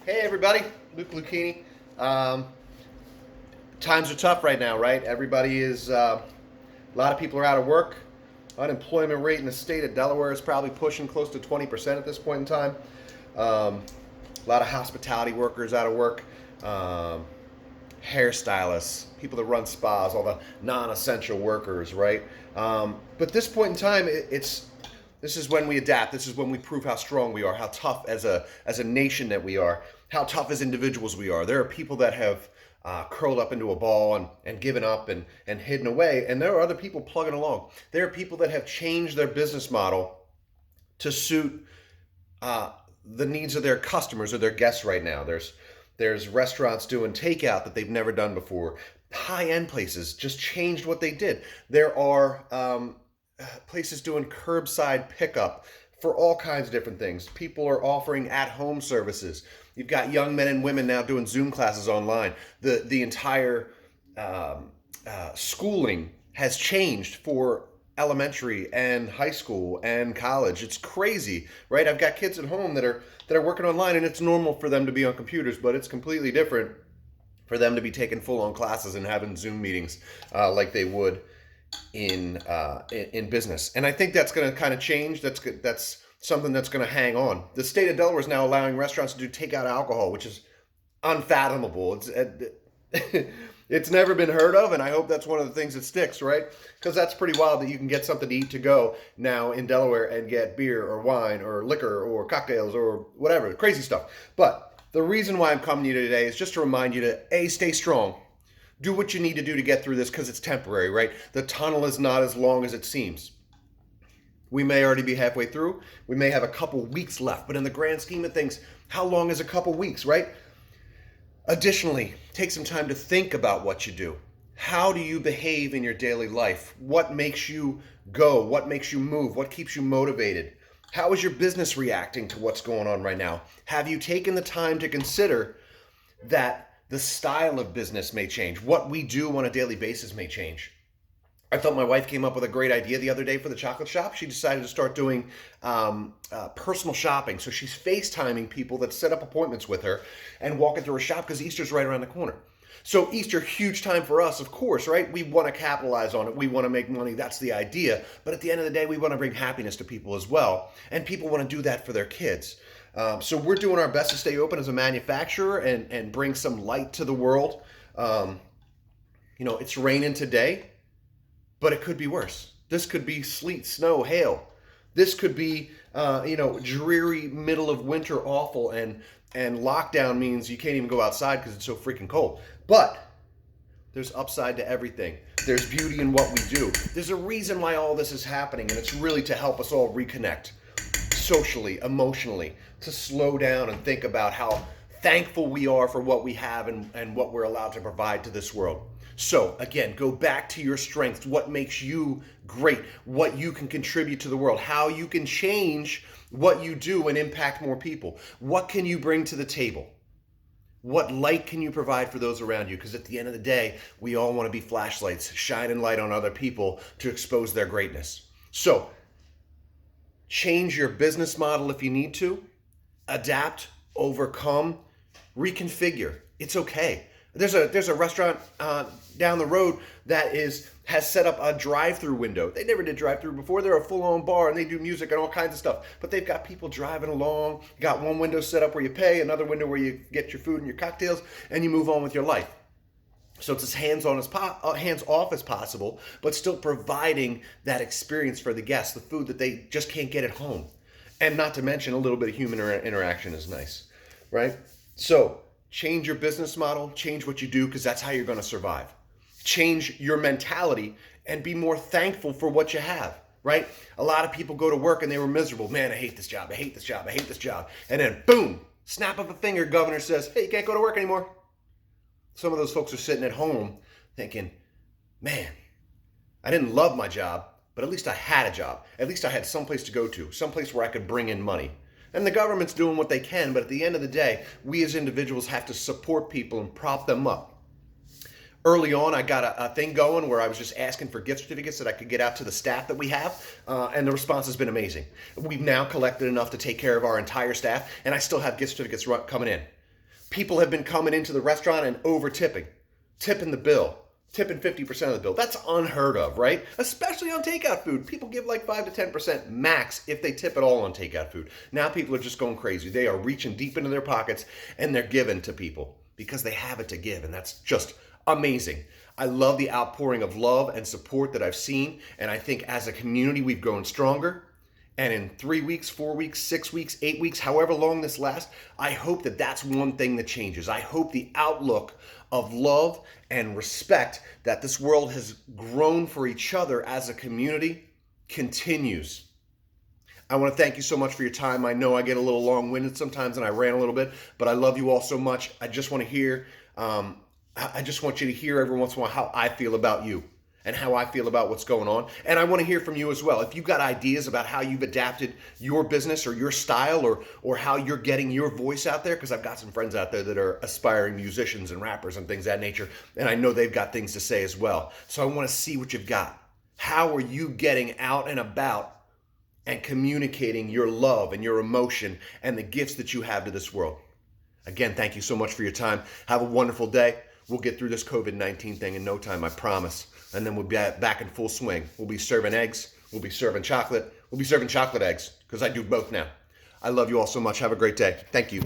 Hey everybody, Luke Lucchini. Um, Times are tough right now, right? Everybody is, a lot of people are out of work. Unemployment rate in the state of Delaware is probably pushing close to 20% at this point in time. Um, a lot of hospitality workers out of work. Um, Hairstylists, people that run spas, all the non-essential workers, right? But this point in time, it's this is when we adapt. This is when we prove how strong we are, how tough as a nation that we are, how tough as individuals we are. There are people that have curled up into a ball and given up and hidden away, and there are other people plugging along. There are people that have changed their business model to suit uh, the needs of their customers or their guests right now. There's restaurants doing takeout that they've never done before. High end places just changed what they did. There are places doing curbside pickup for all kinds of different things. People are offering at home services. You've got young men and women now doing Zoom classes online. The entire schooling has changed for elementary and high school and college. It's crazy, right? I've got kids at home that are working online, and it's normal for them to be on computers, but it's completely different for them to be taking full on classes and having Zoom meetings like they would in business. And I think that's going to kind of change. That's something that's going to hang on. The state of Delaware is now allowing restaurants to do takeout alcohol, which is unfathomable. It's never been heard of, and I hope that's one of the things that sticks, right? Because that's pretty wild that you can get something to eat to go now in Delaware and get beer or wine or liquor or cocktails or whatever, crazy stuff. But the reason why I'm coming to you today is just to remind you to A, stay strong. Do what you need to do to get through this because it's temporary, right? The tunnel is not as long as it seems. We may already be halfway through. We may have a couple weeks left, but in the grand scheme of things, how long is a couple weeks, right? Additionally, take some time to think about what you do. How do you behave in your daily life? What makes you go? What makes you move? What keeps you motivated? How is your business reacting to what's going on right now? Have you taken the time to consider that the style of business may change? What we do on a daily basis may change. I thought my wife came up with a great idea the other day for the chocolate shop. She decided to start doing personal shopping. So she's FaceTiming people that set up appointments with her and walking through her shop because Easter's right around the corner. So Easter, huge time for us, of course, right? We want to capitalize on it. We want to make money. That's the idea. But at the end of the day, we want to bring happiness to people as well. And people want to do that for their kids. So we're doing our best to stay open as a manufacturer and bring some light to the world. It's raining today, but it could be worse. This could be sleet, snow, hail. This could be, dreary middle of winter, awful, and lockdown means you can't even go outside because it's so freaking cold. But there's upside to everything. There's beauty in what we do. There's a reason why all this is happening, and it's really to help us all reconnect socially, emotionally, to slow down and think about how thankful we are for what we have and what we're allowed to provide to this world. So again, go back to your strengths, what makes you great, what you can contribute to the world, how you can change what you do and impact more people. What can you bring to the table? What light can you provide for those around you? Because at the end of the day, we all want to be flashlights, shining light on other people to expose their greatness. So change your business model if you need to, adapt, overcome, reconfigure. It's okay. There's a restaurant down the road that has set up a drive-through window. They never did drive-through before. They're a full-on bar and they do music and all kinds of stuff. But they've got people driving along. You got one window set up where you pay, another window where you get your food and your cocktails, and you move on with your life. So it's as hands-off as possible, but still providing that experience for the guests, the food that they just can't get at home. And not to mention a little bit of human interaction is nice, right? So change your business model, change what you do, because that's how you're going to survive. Change your mentality and be more thankful for what you have, right? A lot of people go to work and they were miserable. Man, I hate this job. I hate this job. I hate this job. And then boom, snap of a finger, governor says, hey, you can't go to work anymore. Some of those folks are sitting at home thinking, man, I didn't love my job, but at least I had a job. At least I had someplace to go to, someplace where I could bring in money. And the government's doing what they can, but at the end of the day, we as individuals have to support people and prop them up. Early on, I got a thing going where I was just asking for gift certificates that I could get out to the staff that we have, and the response has been amazing. We've now collected enough to take care of our entire staff, and I still have gift certificates coming in. People have been coming into the restaurant and over tipping the bill, tipping 50% of the bill. That's unheard of, right? Especially on takeout food. People give like 5 to 10% max if they tip at all on takeout food. Now people are just going crazy. They are reaching deep into their pockets and they're giving to people because they have it to give, and that's just amazing. I love the outpouring of love and support that I've seen, and I think as a community we've grown stronger. And in 3 weeks, 4 weeks, 6 weeks, 8 weeks, however long this lasts, I hope that that's one thing that changes. I hope the outlook of love and respect that this world has grown for each other as a community continues. I want to thank you so much for your time. I know I get a little long-winded sometimes and I ran a little bit, but I love you all so much. I just want to hear, I just want you to hear every once in a while how I feel about you and how I feel about what's going on. And I want to hear from you as well. If you've got ideas about how you've adapted your business or your style or how you're getting your voice out there, because I've got some friends out there that are aspiring musicians and rappers and things of that nature, and I know they've got things to say as well. So I want to see what you've got. How are you getting out and about and communicating your love and your emotion and the gifts that you have to this world? Again, thank you so much for your time. Have a wonderful day. We'll get through this COVID-19 thing in no time, I promise. And then we'll be back in full swing. We'll be serving eggs. We'll be serving chocolate. We'll be serving chocolate eggs because I do both now. I love you all so much. Have a great day. Thank you.